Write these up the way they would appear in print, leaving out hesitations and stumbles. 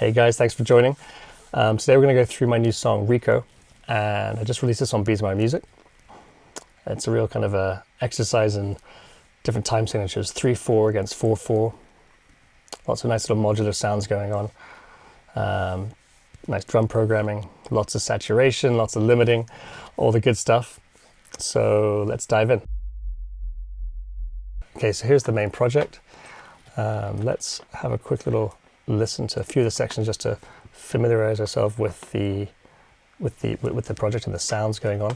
Hey guys, thanks for joining. Today we're going to go through my new song, Reco, and I just released this on Beesemyer Music. It's a real kind of a exercise in different time signatures, 3/4 against 4/4. Lots of nice little modular sounds going on. Nice drum programming, lots of saturation, lots of limiting, all the good stuff. So let's dive in. Okay, so here's the main project. Let's have a quick little listen to a few of the sections just to familiarize ourselves with the project and the sounds going on.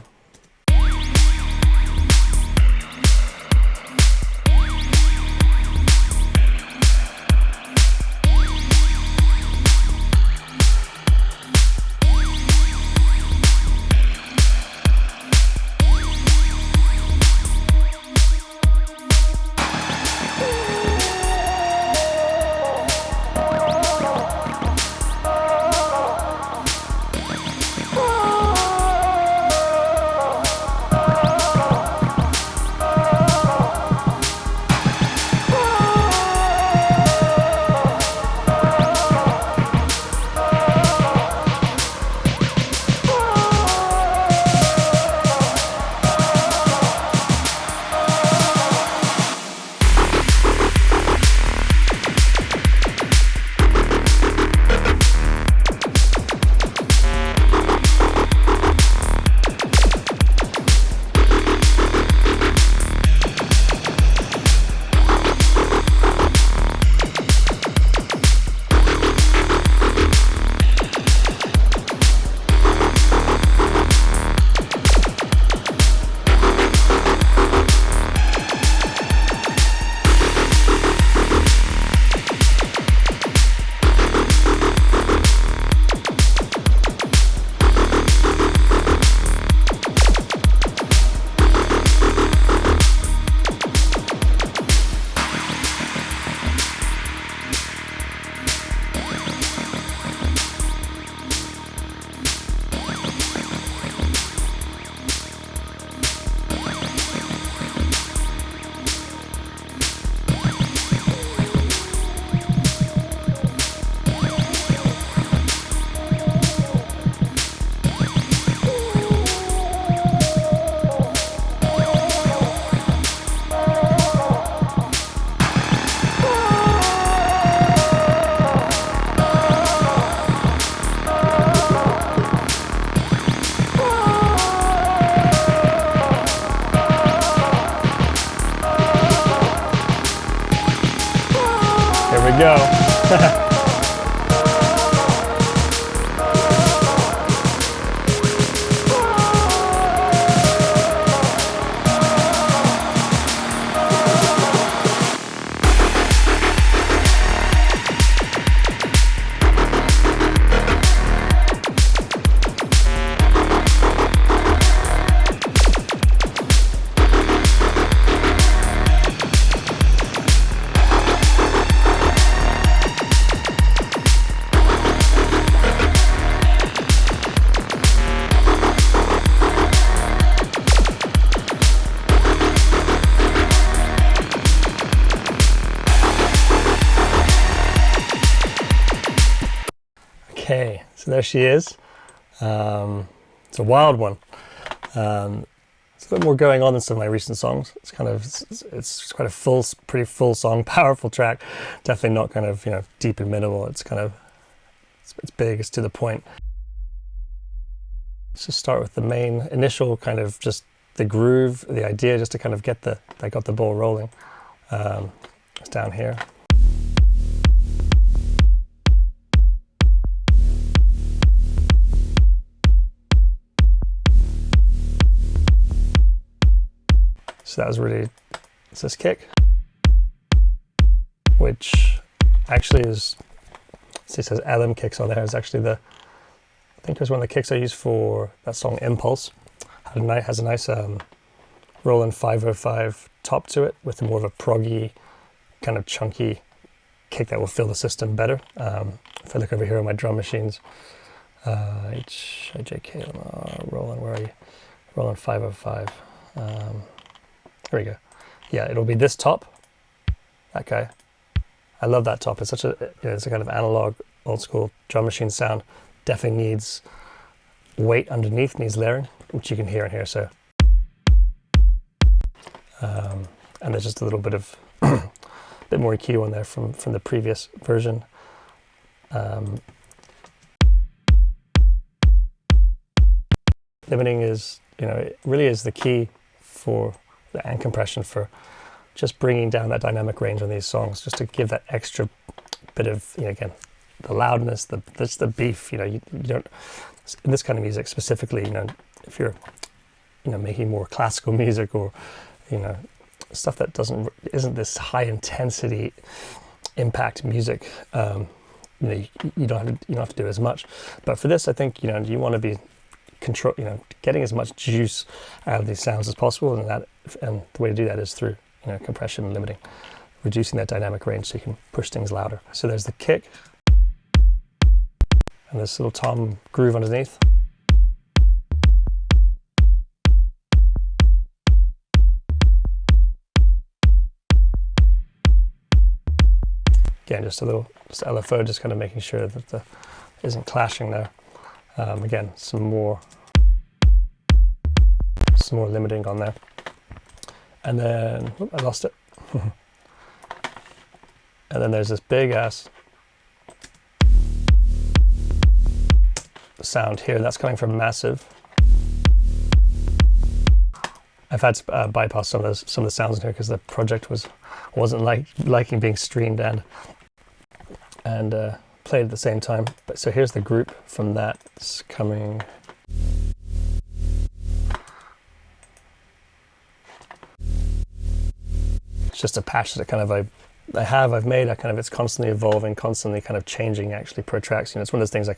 Here we go. Okay, so there she is. It's a wild one. It's a bit more going on than some of my recent songs. It's kind of, it's quite a pretty full song, powerful track. Definitely not kind of, deep and minimal. It's kind of, it's big, it's to the point. Let's just start with the main initial kind of just the groove, the idea, just to kind of get I got the ball rolling. It's down here. So that was really, it's this kick, which actually is, it says LM kicks on there. It's actually I think it was one of the kicks I used for that song Impulse. Has a nice Roland 505 top to it with more of a proggy, kind of chunky kick that will fill the system better. If I look over here on my drum machines, HJK, Roland, where are you? Roland 505. Here we go. Yeah, it'll be this top, that guy. I love that top. It's such a, it's a kind of analog old school drum machine sound, definitely needs weight underneath, needs layering, which you can hear in here. So, and there's just a little bit of bit more EQ on there from the previous version. Limiting is, it really is the key for and compression for just bringing down that dynamic range on these songs, just to give that extra bit of, again, the loudness, the beef. You don't, in this kind of music specifically, if you're, making more classical music or, stuff that isn't this high intensity impact music, you don't have to do as much. But for this, I think, you want to be getting as much juice out of these sounds as possible, and the way to do that is through compression and limiting, reducing that dynamic range so you can push things louder. So there's the kick and this little tom groove underneath. Again, just LFO, just kind of making sure that isn't clashing there. Again, some more limiting on there. And then, I lost it. And then there's this big ass sound here that's coming from Massive. I've had to bypass some of the sounds in here because the project wasn't liking being streamed and played at the same time. But so here's the group from that. It's coming. It's just a patch that kind of I've made. It's constantly evolving, constantly kind of changing actually per tracks. It's one of those things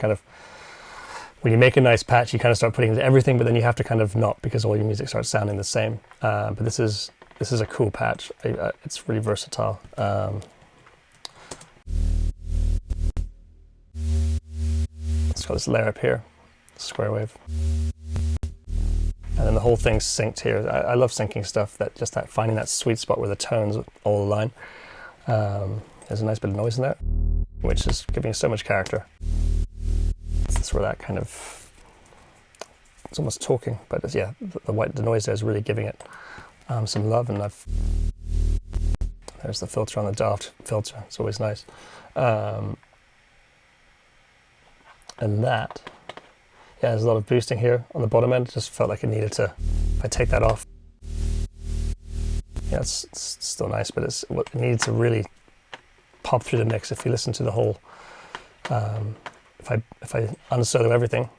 when you make a nice patch, you kind of start putting into everything, but then you have to kind of not, because all your music starts sounding the same. But this is a cool patch. It's really versatile. It's got this layer up here, square wave. And then the whole thing's synced here. I love syncing stuff, finding that sweet spot where the tones all align. There's a nice bit of noise in there, which is giving so much character. That's where that kind of, it's almost talking, but the noise there is really giving it some love. And there's the filter on the Daft filter. It's always nice. And that, there's a lot of boosting here on the bottom end. It just felt like it needed to, if I take that off, it's still nice, but it needed to really pop through the mix. If you listen to the whole, if I unsolo everything,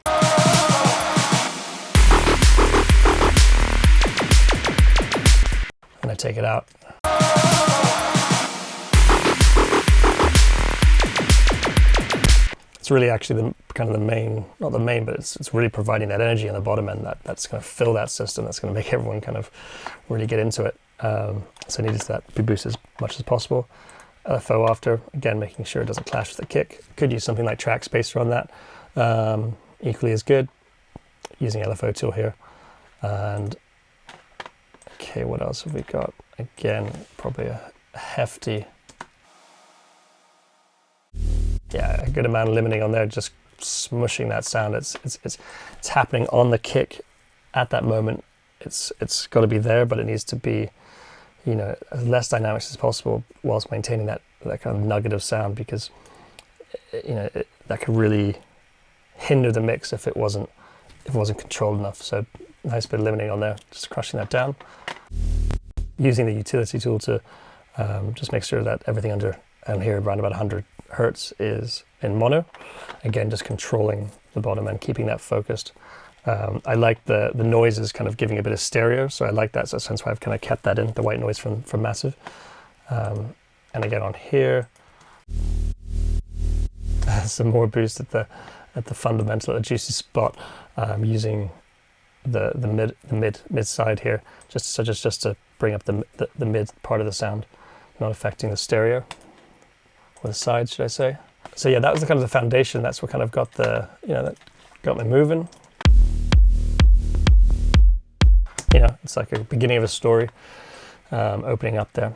and I take it out, it's really actually the main, not the main, but it's really providing that energy on the bottom end that's going to fill that system. That's going to make everyone kind of really get into it. So it needs that be boosted as much as possible. LFO after, again, making sure it doesn't clash with the kick. Could use something like Track Spacer on that. Equally as good. Using LFO tool here. And okay, what else have we got? Again, probably a hefty, a good amount of limiting on there, just smushing that sound. It's happening on the kick at that moment. It's got to be there, but it needs to be, as less dynamics as possible whilst maintaining that kind of nugget of sound, because that could really hinder the mix if it wasn't controlled enough. So nice bit of limiting on there, just crushing that down. Using the utility tool to just make sure that everything under here around about 100 hertz is in mono. Again, just controlling the bottom end, keeping that focused. I like the noises kind of giving a bit of stereo, so I like that. So that's why I've kind of kept that in, the white noise from Massive. And again on here, some more boost at the fundamental, at the juicy spot, using the mid side here, just to bring up the mid part of the sound, not affecting the stereo or the sides, should I say? So that was the kind of the foundation. That's what kind of got that got me moving. It's like a beginning of a story, opening up there.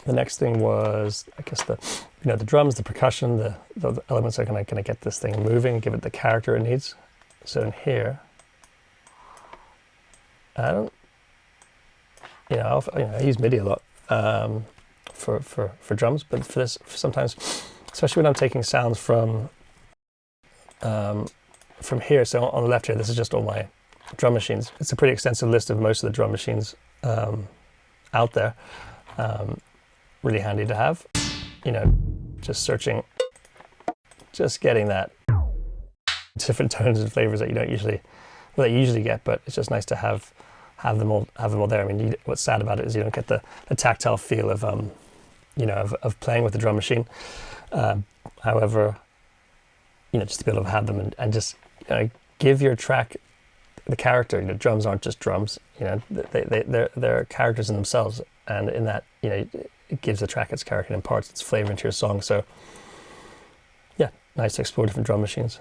The next thing was, I guess, the drums, the percussion, the elements are going to get this thing moving, give it the character it needs. So in here, I don't, I use MIDI a lot for drums, but for this, sometimes, especially when I'm taking sounds from here. So on the left here, this is just all my drum machines. It's a pretty extensive list of most of the drum machines out there. Really handy to have, just searching, just getting that different tones and flavors that you usually get, but it's just nice to have them all there. I mean, what's sad about it is you don't get the tactile feel of of playing with the drum machine. However, just to be able to have them and just give your track the character. Drums aren't just drums. They're characters in themselves, and in that, it gives the track its character and imparts its flavor into your song. So, yeah, nice to explore different drum machines.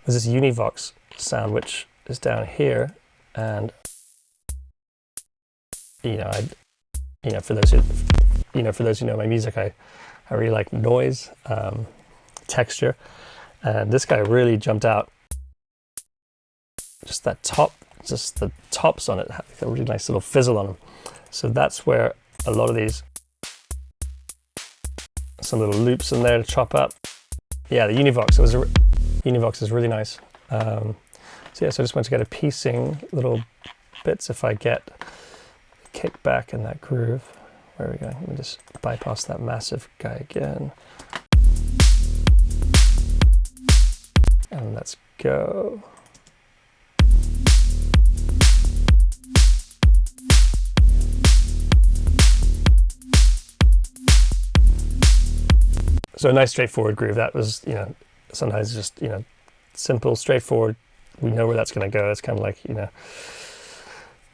There's this Univox sound which is down here, and for those who know my music, I really like noise, texture, and this guy really jumped out. Just that the tops on it have a really nice little fizzle on them. So that's where a lot of these, some little loops in there to chop up. Yeah, the Univox. Univox is really nice. So I just want to get a piecing little bits. If I get a kickback in that groove, where are we going? Let me just bypass that massive guy again. And let's go. So a nice straightforward groove. That was, sometimes just, simple, straightforward. We know where that's going to go. It's kind of like,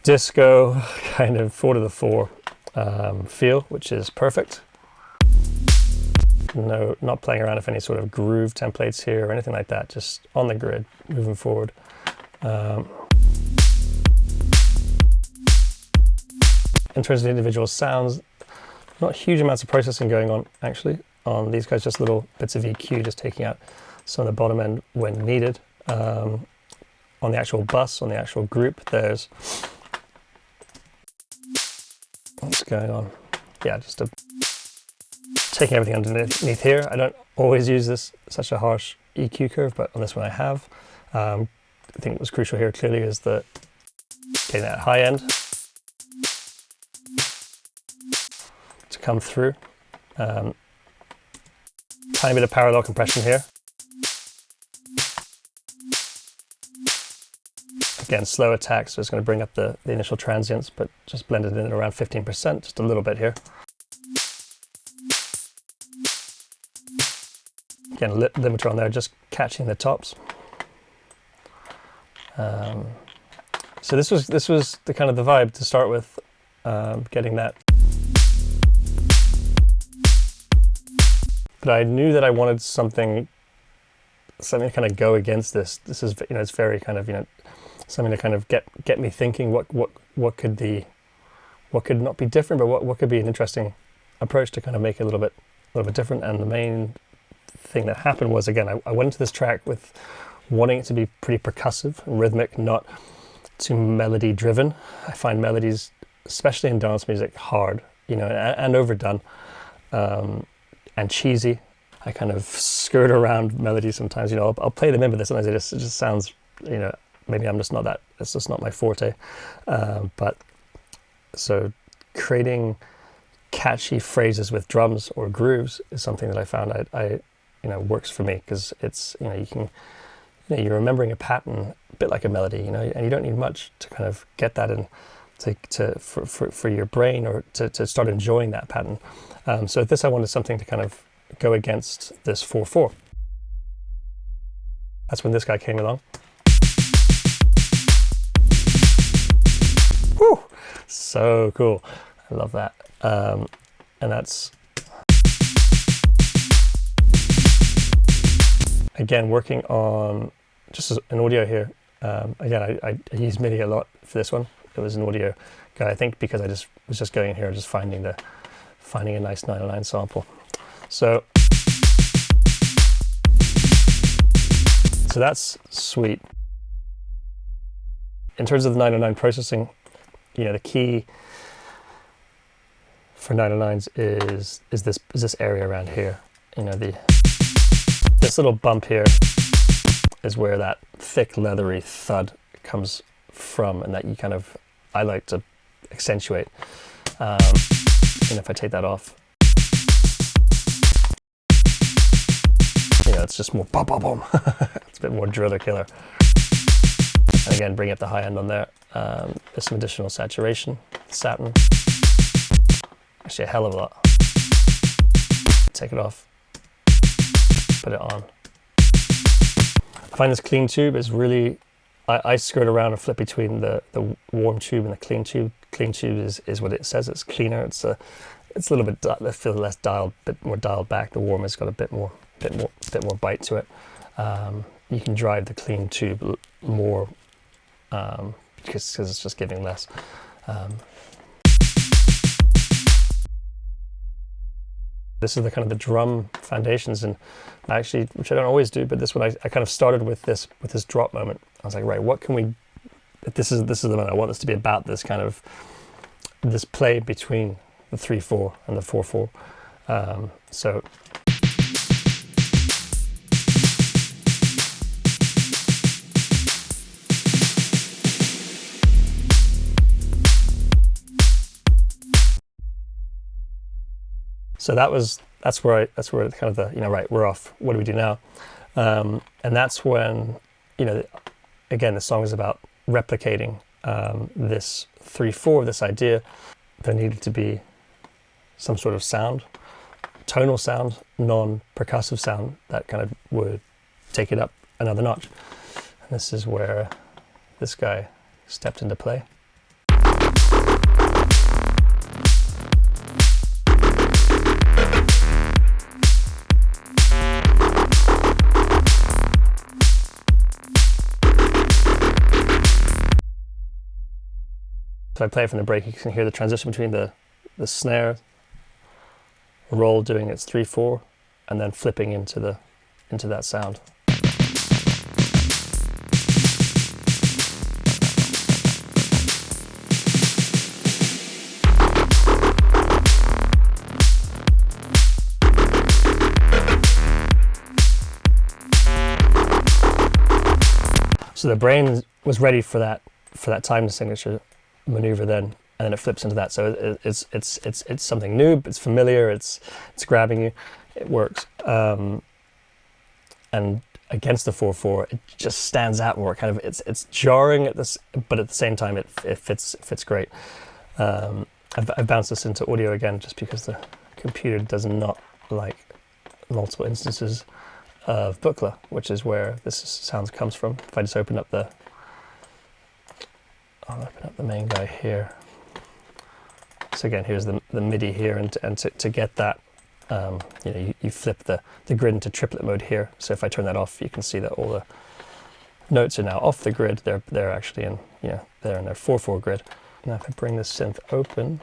disco, kind of 4/4 feel, which is perfect. No, not playing around with any sort of groove templates here or anything like that. Just on the grid, moving forward. In terms of the individual sounds, not huge amounts of processing going on, actually. On these guys, just little bits of EQ, just taking out some of the bottom end when needed. On the actual bus, on the actual group, there's what's going on. Yeah, just taking everything underneath here. I don't always use such a harsh EQ curve, but on this one I have. I think what was crucial here clearly is getting that high end to come through. Tiny bit of parallel compression here. Again, slow attack, so it's going to bring up the initial transients, but just blend it in at around 15%, just a little bit here. Again, limiter on there, just catching the tops. So this was the kind of the vibe to start with, getting that. But I knew that I wanted something to kind of go against this. This is, it's very kind of, something to kind of get me thinking what could not be different, but what could be an interesting approach to kind of make it a little bit different. And the main thing that happened was, again, I went into this track with wanting it to be pretty percussive, rhythmic, not too melody driven. I find melodies, especially in dance music, hard, and overdone. And cheesy. I kind of skirt around melodies sometimes. I'll play them in, but sometimes it just sounds, maybe I'm just not that. It's just not my forte. But so creating catchy phrases with drums or grooves is something that I found I works for me, because it's you're remembering a pattern a bit like a melody, and you don't need much to kind of get that in for your brain, or to start enjoying that pattern. So with this, I wanted something to kind of go against this 4/4. That's when this guy came along. Whew! So cool. I love that. And that's, again, working on just an audio here. Again, I use MIDI a lot for this one. It was an audio guy. I think because I was just going in here and just finding a nice 909 sample. So that's sweet. In terms of the 909 processing, the key for 909s is this area around here. This little bump here is where that thick leathery thud comes from, and that I like to accentuate. And if I take that off, it's just more boom, boom, boom. It's a bit more driller killer. And again, bring up the high end on there. There's some additional saturation, satin. Actually, a hell of a lot. Take it off, put it on. I find this clean tube is really, I skirt around or flip between the warm tube and the clean tube. Clean tube is what it says. It's cleaner. It's a little bit, I feel less dialed, bit more dialed back. The warm has got a bit more bite to it. You can drive the clean tube more because it's just giving less. This is the kind of the drum foundations, and actually, which I don't always do, but this one I kind of started with this drop moment. I was like, right, what can we? This is the moment I want this to be about. This kind of this play between the 3/4 and the 4/4. So. So that's where kind of the, right, we're off. What do we do now? And that's when, again, the song is about replicating this 3/4, this idea. There needed to be some sort of sound, tonal sound, non-percussive sound that kind of would take it up another notch. And this is where this guy stepped into play. If I play it from the break, you can hear the transition between the snare roll doing its 3/4 and then flipping into that sound. So the brain was ready for that time signature maneuver then, and then it flips into that. So it's something new, it's familiar, it's grabbing you, it works. And against the 4/4, it just stands out more. Kind of it's jarring at this, but at the same time it fits great. I've bounced this into audio again just because the computer does not like multiple instances of Buchla, which is where this sound comes from. If I just open up the main guy here. So again, here's the MIDI here, and to get that, you flip the grid into triplet mode here. So if I turn that off, you can see that all the notes are now off the grid. They're actually in, they're in their 4/4 grid. Now if I bring this synth open,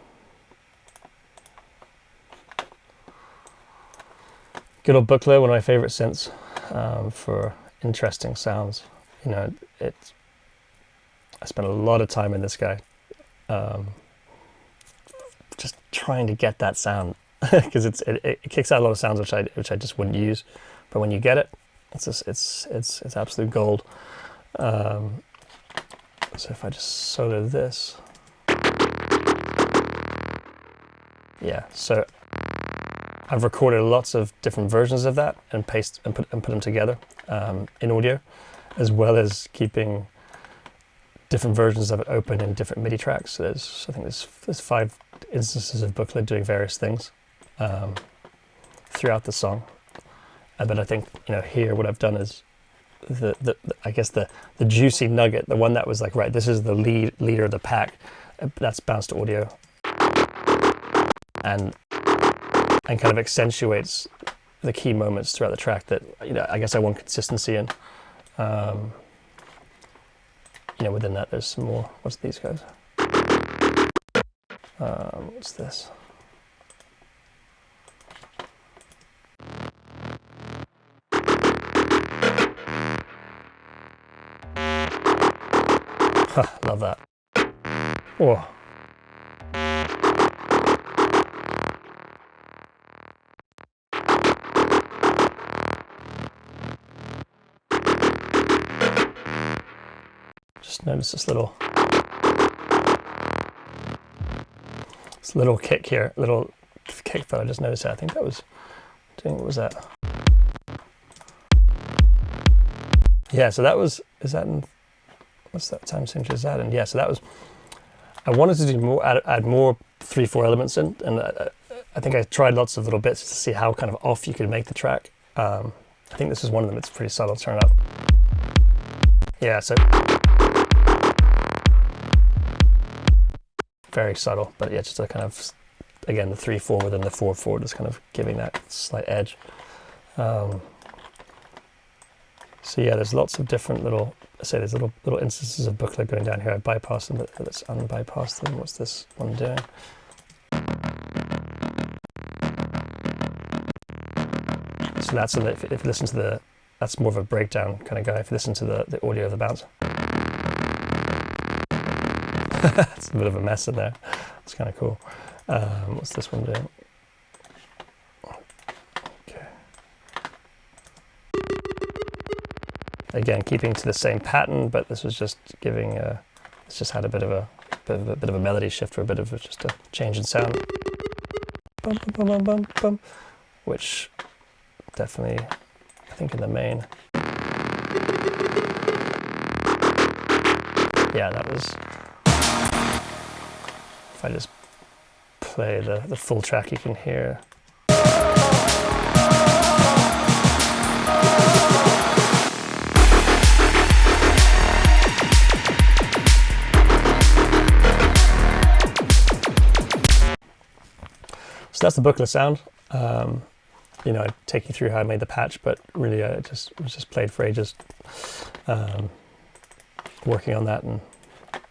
good old Buchla, one of my favorite synths for interesting sounds. I spent a lot of time in this guy, just trying to get that sound, because it kicks out a lot of sounds which I just wouldn't use, but when you get it, it's absolute gold. So if I just solo this, yeah. So I've recorded lots of different versions of that and put them together in audio, as well as keeping different versions of it open in different MIDI tracks. So I think there's 5 instances of Buchla doing various things throughout the song. But I think here what I've done is I guess the juicy nugget, the one that was like, right, this is the leader of the pack, that's bounced to audio and kind of accentuates the key moments throughout the track that I guess I want consistency in. Within that, there's some more. What's these guys? What's this? Love that. Whoa. Just notice this little kick here, little kick that I just noticed. I think that was doing, what was that? Yeah, so that was, is that in, what's that time signature is that in? Yeah, so that was, I wanted to do more, add more 3/4 elements in, and I think I tried lots of little bits to see how kind of off you could make the track. I think this is one of them. It's pretty subtle. Turn it up. Yeah, so very subtle, but yeah, just a kind of, again, the 3/4 within the 4/4, just kind of giving that slight edge. So yeah, there's lots of different little, I say there's little instances of Buchla going down here. I bypass them, but let's unbypass them. What's this one doing? So that's, if you listen to the, that's more of a breakdown kind of guy. If you listen to the audio of the bounce. It's a bit of a mess in there. It's kind of cool. What's this one doing? Okay. Again, keeping to the same pattern, but this was just giving. It's just had a bit of a melody shift, or a bit of just a change in sound. Bum, bum, bum, bum, bum, which definitely, I think, in the main. Yeah, that was. If I just play the full track, you can hear. So that's the Buchla sound. You know, I'd take you through how I made the patch, but really it was just played for ages, working on that, and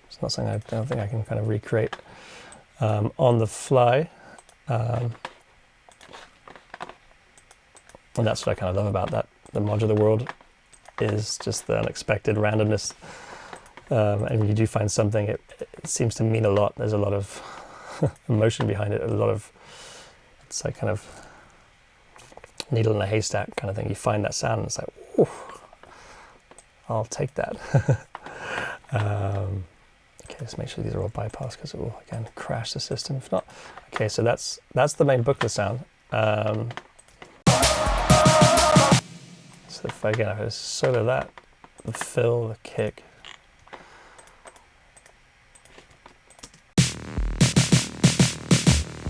it's not something I don't think I can kind of recreate on the fly. And that's what I kind of love about that. The modular world is just the unexpected randomness. And when you do find something, it seems to mean a lot. There's a lot of emotion behind it, a lot of, it's like kind of needle in a haystack kind of thing. You find that sound and it's like, ooh, I'll take that. Okay, let's make sure these are all bypassed because it will, again, crash the system if not. Okay, so that's the main Buchla sound. So if I, again, if I solo that, the fill, the kick.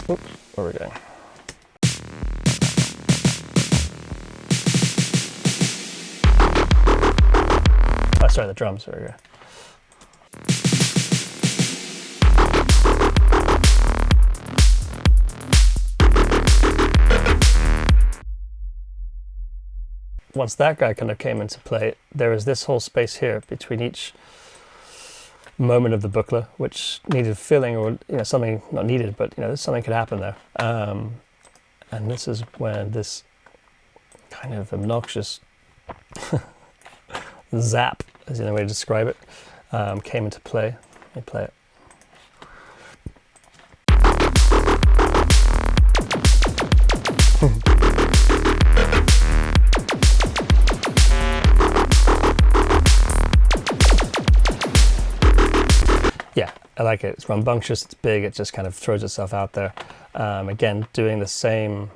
Oops, where are we going? Oh, sorry, the drums, there we go. Once that guy kind of came into play, there was this whole space here between each moment of the Buchla, which needed filling, or something not needed, but something could happen there. And this is when this kind of obnoxious zap, is the only way to describe it, came into play. Let me play it. Yeah, I like it. It's rambunctious, it's big, it just kind of throws itself out there. Again, doing the same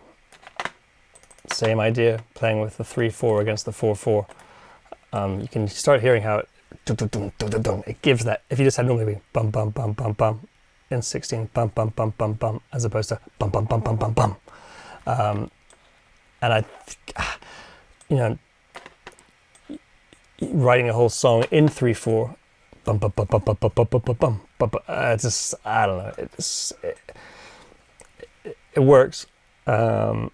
idea, playing with the 3/4 against the 4/4. You can start hearing how it gives that. If you just had normally bum bum bum bum bum in 16, bum bum bum bum bum, as opposed to bum bum bum bum bum bum. And I, writing a whole song in 3/4. Bum bum bum bum bum bum bum bum bum bum. Just, I don't know. It works, but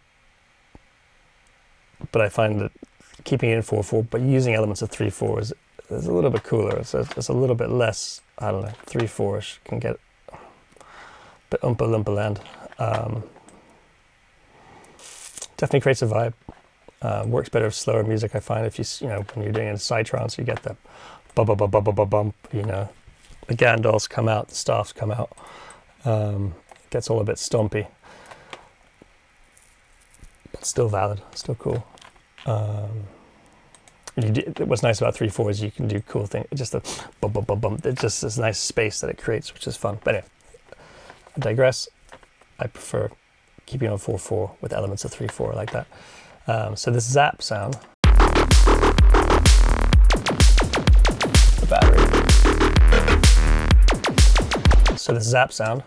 I find that keeping it in 4/4, but using elements of 3/4 is a little bit cooler. It's a little bit less. I don't know. 3/4ish can get bit Oompa Loompa land. Definitely creates a vibe. Works better with slower music, I find. If you know, when you're doing it in psytrance, you get the bum bum bum bum bum bum. You know, the Gandals come out, the staffs come out. It gets all a bit stompy, but still valid, still cool. What's nice about 3/4 is you can do cool things. Just the bum bum bum bum. It's just this nice space that it creates, which is fun. But anyway, I digress. I prefer keeping on 4/4 with elements of 3/4 like that. So this zap sound, the battery. So this zap sound,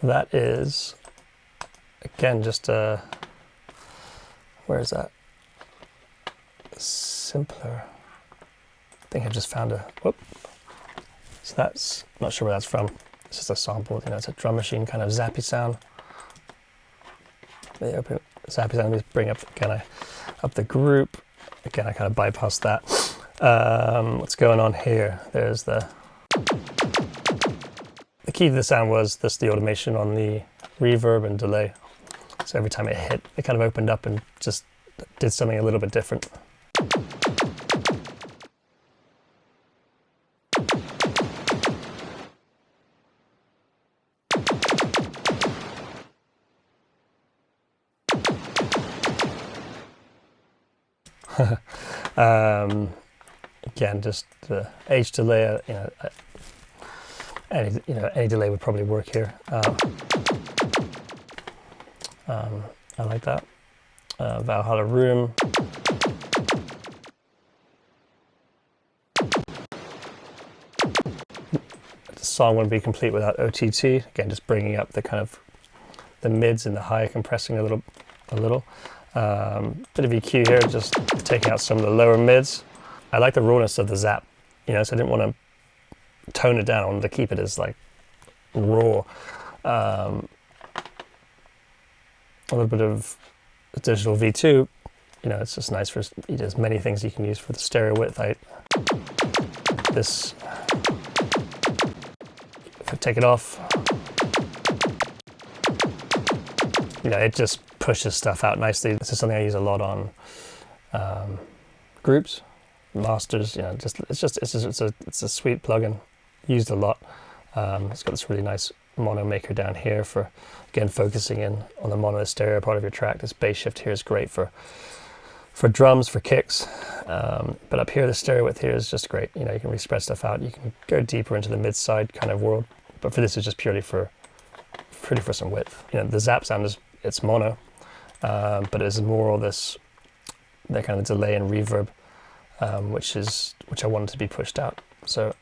that is, again, just a, where is that? Simpler. I think I just found a, whoop. So that's, not sure where that's from. It's just a sample, you know, it's a drum machine kind of zappy sound. They open zappy sound, let me bring up, again, up the group. Again, I kind of bypassed that. What's going on here? There's the key to the sound was the automation on the reverb and delay. So every time it hit, it kind of opened up and just did something a little bit different. Again, just the H delay, you know, any delay would probably work here. I like that. Valhalla Room. The song wouldn't be complete without OTT. Again, just bringing up the kind of the mids and the high, compressing a little. Bit of EQ here, just taking out some of the lower mids. I like the rawness of the zap, you know, so I didn't want to tone it down. I wanted to keep it as like raw. A little bit of digital V2, you know, it's just nice for, there's many things you can use for the stereo width. This, if I take it off, you know, it just pushes stuff out nicely. This is something I use a lot on groups, masters. You know, it's a sweet plugin, used a lot. It's got this really nice mono maker down here for, again, focusing in on the mono stereo part of your track. This bass shift here is great for drums, for kicks. But up here, the stereo width here is just great. You know, you can really spread stuff out. You can go deeper into the mid-side kind of world. But for this, it's just purely for some width. You know, the zap sound is, it's mono, but it's more all this, that kind of delay and reverb, which I wanted to be pushed out. So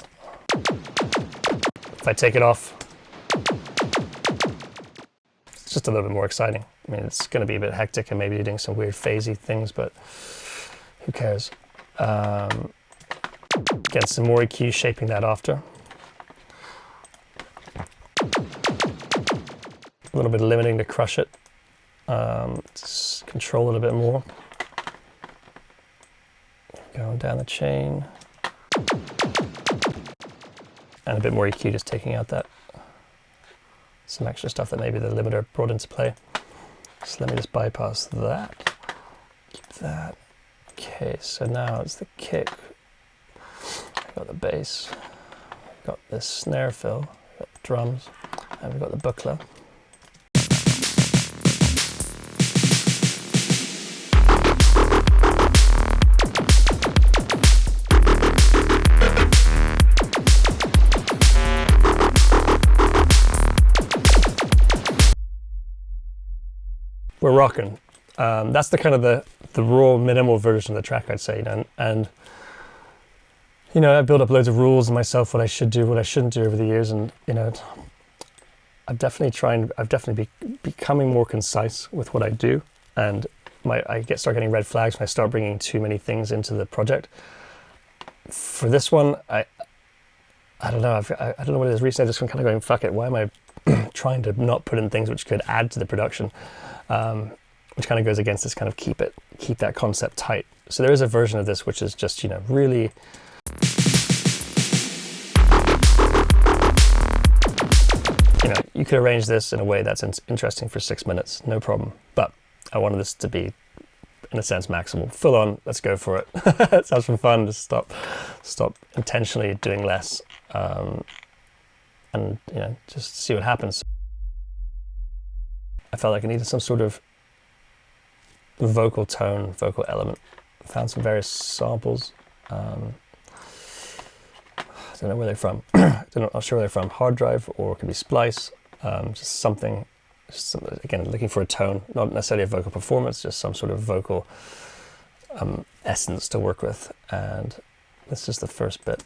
if I take it off, it's just a little bit more exciting. I mean, it's going to be a bit hectic and maybe doing some weird phasey things, but who cares? Get some more EQ shaping that after. A little bit of limiting to crush it. Just control it a bit more. Going down the chain. And a bit more EQ, just taking out that, some extra stuff that maybe the limiter brought into play. So let me just bypass that. Keep that. Okay, so now it's the kick. I've got the bass. I've got this snare fill. I've got the drums. And we've got the Buchla. We're rocking. That's the kind of the raw minimal version of the track, I'd say, you know, and you know, I built up loads of rules in myself, what I should do, what I shouldn't do over the years, and you know, I've definitely becoming more concise with what I do, and I start getting red flags when I start bringing too many things into the project. For this one, I don't know, I don't know what it is. Recently, I just been kind of going, fuck it, why am I trying to not put in things which could add to the production? Which kind of goes against this kind of keep that concept tight. So there is a version of this which is just, you know, really you could arrange this in a way that's interesting for 6 minutes, no problem. But I wanted this to be, in a sense, maximal. Full on, let's go for it. It sounds fun to stop intentionally doing less, and you know, just see what happens. I felt like I needed some sort of vocal tone, vocal element. Found some various samples. I don't know where they're from. I'm not sure where they're from. Hard drive, or it could be Splice. Just something, again, looking for a tone, not necessarily a vocal performance, just some sort of vocal essence to work with. And this is the first bit.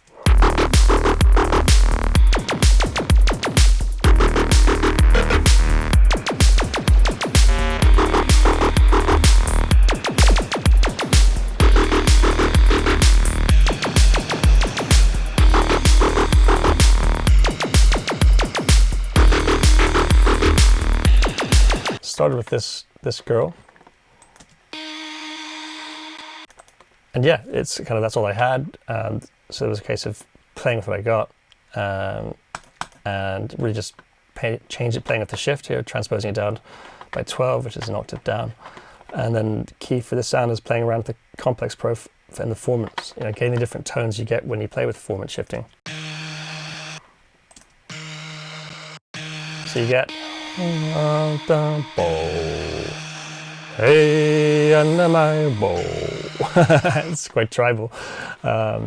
Started with this girl, and yeah, it's kind of, that's all I had, and so it was a case of playing with what I got, and really just change it, playing with the shift here, transposing it down by 12, which is an octave down, and then key for this sound is playing around with the complex prof and the formants, you know, getting the different tones you get when you play with formant shifting. So you get hey, under my bow. It's quite tribal. I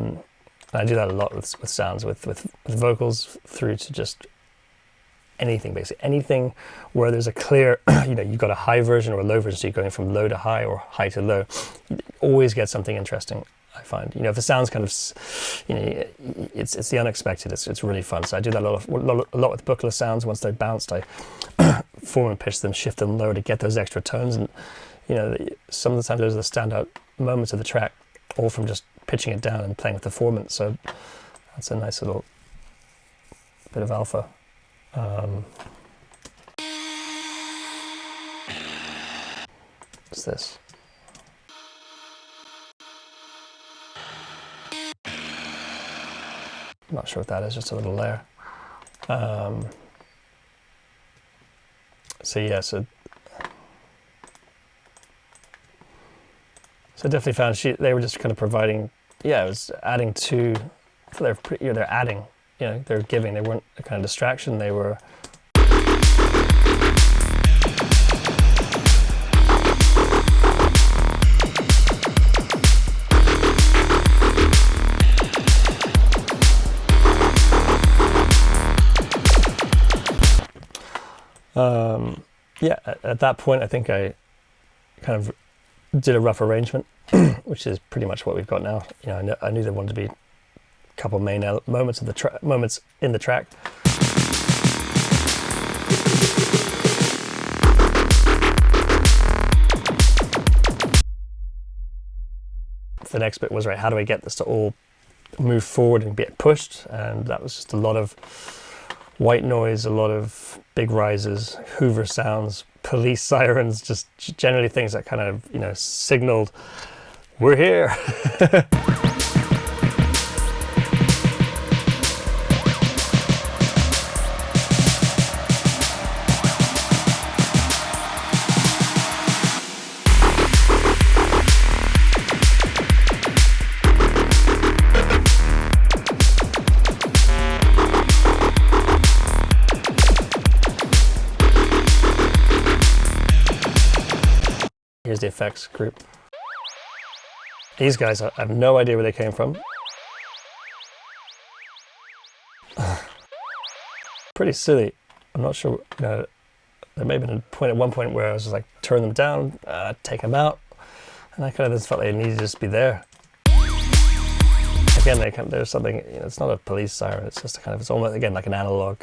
do that a lot with sounds, with vocals, through to just anything, basically. Anything where there's a clear, you know, you've got a high version or a low version, so you're going from low to high or high to low. You always get something interesting, I find. You know, if the sound's kind of, you know, it's the unexpected, it's really fun. So I do that a lot with Buchla sounds. Once they're bounced, I form and pitch them, shift them low to get those extra tones. And, you know, some of the time those are the standout moments of the track, all from just pitching it down and playing with the formant. So that's a nice little bit of alpha. What's this? I'm not sure what that is, just a little layer. So yeah, so definitely found they were just kind of providing, yeah, it was adding to, they're adding, you know, they're giving, they weren't a kind of distraction, they were yeah, at that point, I think I kind of did a rough arrangement, which is pretty much what we've got now. You know, I knew there wanted to be a couple main moments of the moments in the track. The next bit was, right, how do I get this to all move forward and get pushed? And that was just a lot of white noise, a lot of big rises, Hoover sounds, police sirens, just generally things that kind of, you know, signaled, we're here. Here's the effects group. These guys, I have no idea where they came from. Pretty silly. I'm not sure, you know, there may have been a point at one point where I was just like, turn them down, take them out, and I kind of just felt like they needed to just be there. Again, there's something, you know, it's not a police siren, it's just a kind of, it's almost, again, like an analog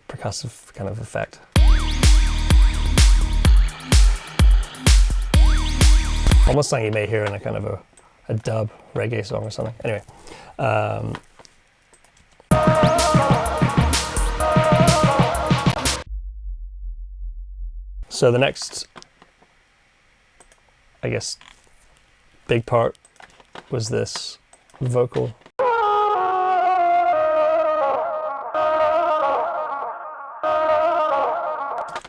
percussive kind of effect. Almost something you may hear in a kind of a dub reggae song or something. Anyway. So the next I guess, big part was this vocal.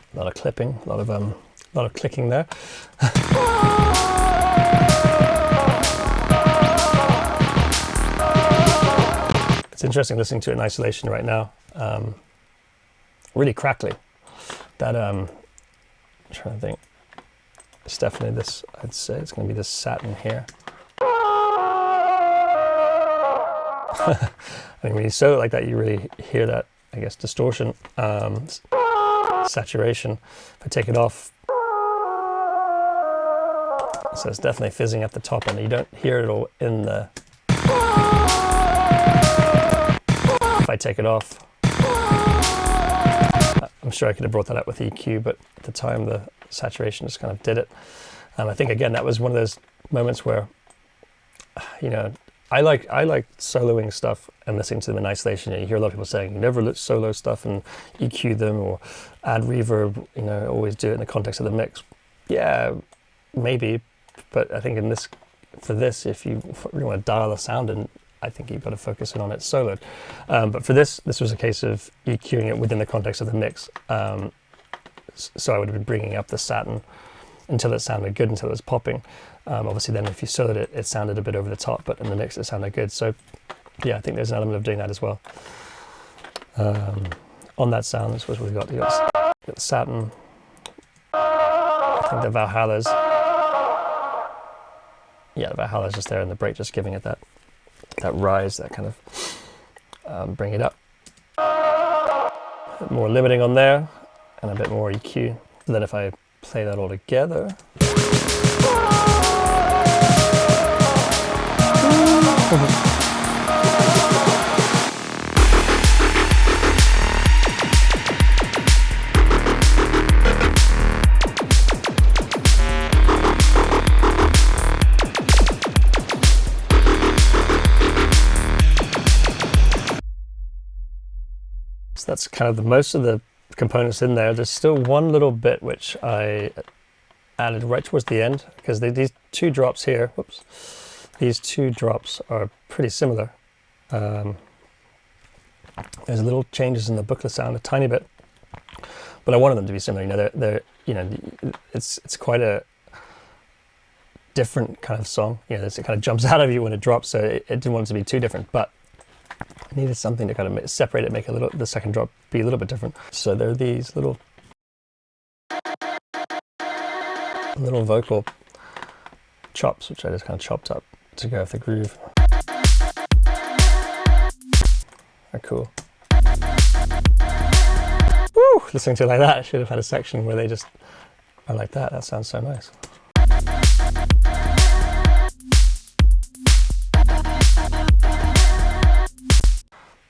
A lot of clipping, a lot of clicking there. It's interesting listening to it in isolation right now. Really crackly. That I'm trying to think. It's definitely this. I'd say it's going to be this satin here. I mean, when you solo it like that, you really hear that, I guess, distortion, saturation. If I take it off, so it's definitely fizzing at the top end. You don't hear it all in the. If I take it off, I'm sure I could have brought that up with EQ, but at the time the saturation just kind of did it. And I think again that was one of those moments where, you know, I like soloing stuff and listening to them in isolation. You hear a lot of people saying you never solo stuff and EQ them or add reverb. You know, always do it in the context of the mix. Yeah, maybe, but I think for this, if you really want to dial a sound in, I think you've got to focus in on it soloed. But for this was a case of EQing it within the context of the mix. So I would have been bringing up the satin until it sounded good, until it was popping. Obviously then if you soloed it, it sounded a bit over the top, but in the mix it sounded good. So yeah, I think there's an element of doing that as well. On that sound, this was what we got. You got the satin, I think the Valhalla's. Yeah, the Valhalla's just there and the break just giving it that rise, that kind of bring it up. A bit more limiting on there and a bit more EQ. And then if I play that all together. So that's kind of most of the components in there. There's still one little bit which I added right towards the end, because these two drops here, whoops, these two drops are pretty similar. There's little changes in the Buchla sound a tiny bit, but I wanted them to be similar. You know, they're you know, it's quite a different kind of song. You know, it kind of jumps out of you when it drops, so it didn't want it to be too different, but I needed something to kind of separate it, make the second drop be a little bit different. So there are these little vocal chops, which I just kind of chopped up to go with the groove. They're cool. Woo! Listening to it like that, I should have had a section where they just are like that. That sounds so nice.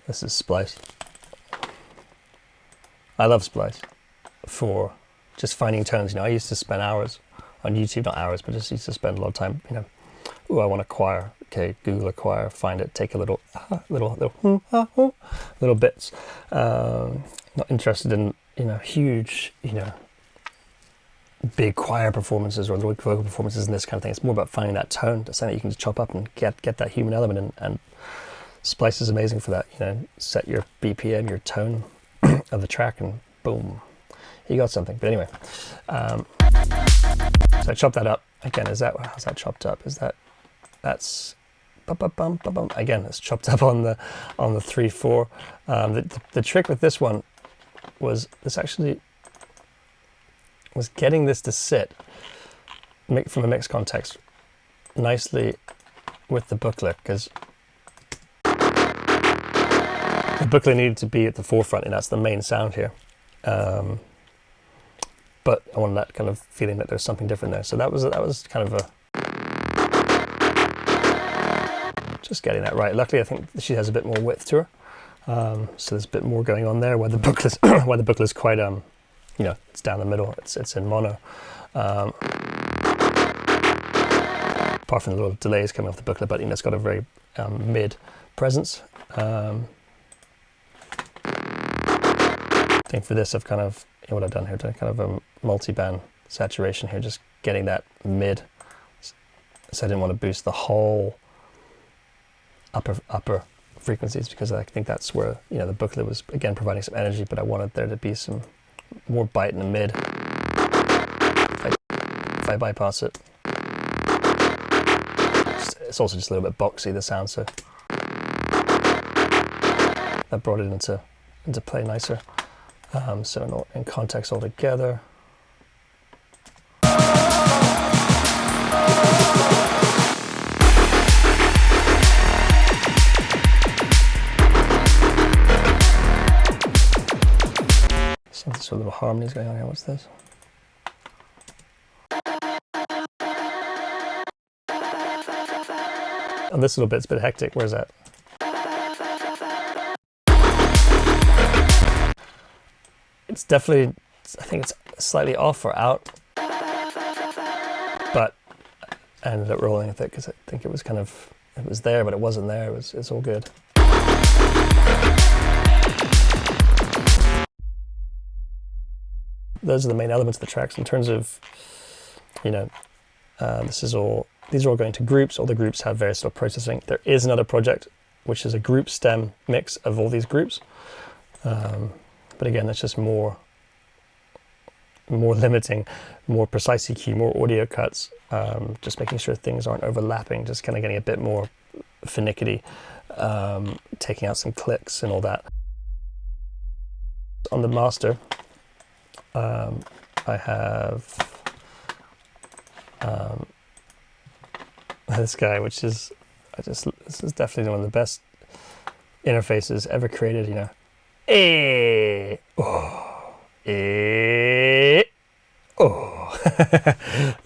This is Splice. I love Splice for just finding tones. You know, I used to spend hours on YouTube, not hours, but just used to spend a lot of time, you know, ooh, I want a choir. Okay, Google a choir, find it, take a little bits. Not interested in, you know, huge, you know, big choir performances or vocal performances and this kind of thing. It's more about finding that tone, something that you can just chop up and get that human element in, and Splice is amazing for that. You know, set your BPM, your tone of the track, and boom, you got something. But anyway, so I chopped that up. Again, how's that chopped up? That's again, it's chopped up on the 3/4. The trick with this one was getting this to sit from a mix context nicely with the Buchla, because the Buchla needed to be at the forefront, and that's the main sound here. But I wanted that kind of feeling that there's something different there. So that was kind of just getting that right. Luckily, I think she has a bit more width to her, so there's a bit more going on there. Where the Buchla's quite you know, it's down the middle. It's in mono. Apart from the little delays coming off the Buchla, but you know, it's got a very mid presence. I think for this, I've kind of, you know, what I've done here, to kind of a multi-band saturation here, just getting that mid So I didn't want to boost the whole upper frequencies, because I think that's where, you know, the Buchla was again providing some energy, but I wanted there to be some more bite in the mid if I bypass it. It's also just a little bit boxy, the sound, so that brought it into play nicer. So in context altogether. Some sort of little harmonies going on here. What's this? And this little bit's a bit hectic. Where's that? It's definitely, I think it's slightly off or out, but I ended up rolling with it because I think it was kind of, it was there, but it wasn't there. It's all good. Those are the main elements of the tracks in terms of, you know, these are all going to groups. All the groups have various sort of processing. There is another project which is a group stem mix of all these groups. But again, that's just more limiting, more precise EQ, more audio cuts, just making sure things aren't overlapping, just kind of getting a bit more finicky, taking out some clicks and all that. On the master, I have this guy, which is, this is definitely one of the best interfaces ever created, you know. It's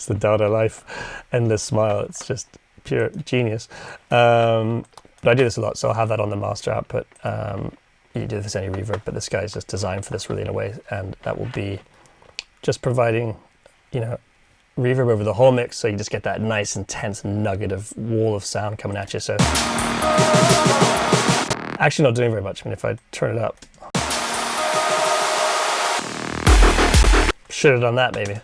the Dada life, endless smile. It's just pure genius. But I do this a lot, so I'll have that on the master output. You do this any reverb, but this guy is just designed for this really in a way, and that will be just providing, you know, reverb over the whole mix, so you just get that nice intense nugget of wall of sound coming at you. So actually not doing very much. I mean, if I turn it up, should have done that maybe.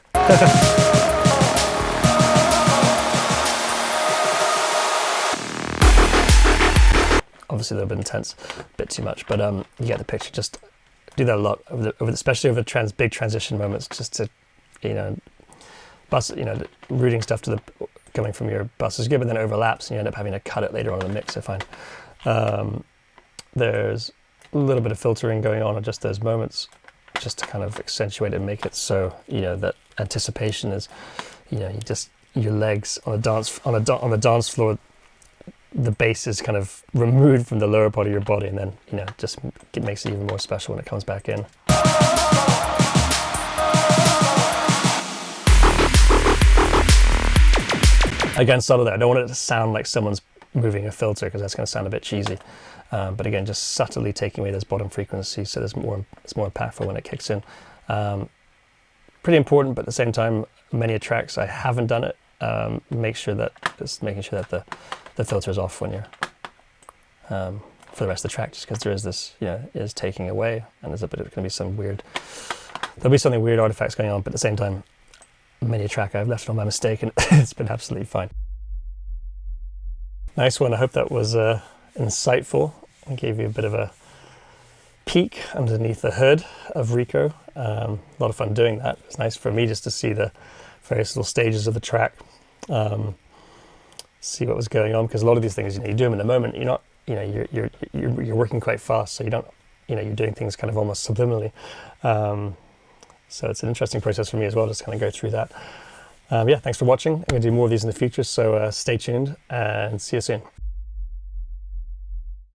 Obviously a little bit intense, a bit too much, but you get the picture. Just do that a lot especially over the big transition moments, just to, you know, routing stuff to the coming from your bus is good, but then it overlaps and you end up having to cut it later on in the mix, I find. There's a little bit of filtering going on just those moments, just to kind of accentuate it and make it so, you know, that anticipation is, you know, your legs on the dance floor, the bass is kind of removed from the lower part of your body, and then, you know, just it makes it even more special when it comes back in. Again, subtle there. I don't want it to sound like someone's moving a filter, because that's going to sound a bit cheesy. But again, just subtly taking away those bottom frequencies, so it's more impactful when it kicks in. Pretty important, but at the same time, many tracks I haven't done it. Making sure that the filter is off when you're for the rest of the track, just because there is this, you know, is taking away, and there's going to be some weird. There'll be something weird artifacts going on, but at the same time, many a track I've left it on by mistake, and it's been absolutely fine. Nice one. I hope that was insightful and gave you a bit of a peek underneath the hood of Reco. A lot of fun doing that. It's nice for me just to see the various little stages of the track, see what was going on, because a lot of these things, you know, you do them in the moment. You're not, you know, you're working quite fast, so you don't, you know, you're doing things kind of almost subliminally. So it's an interesting process for me as well, just kind of go through that. Yeah, thanks for watching. I'm going to do more of these in the future, so stay tuned and see you soon.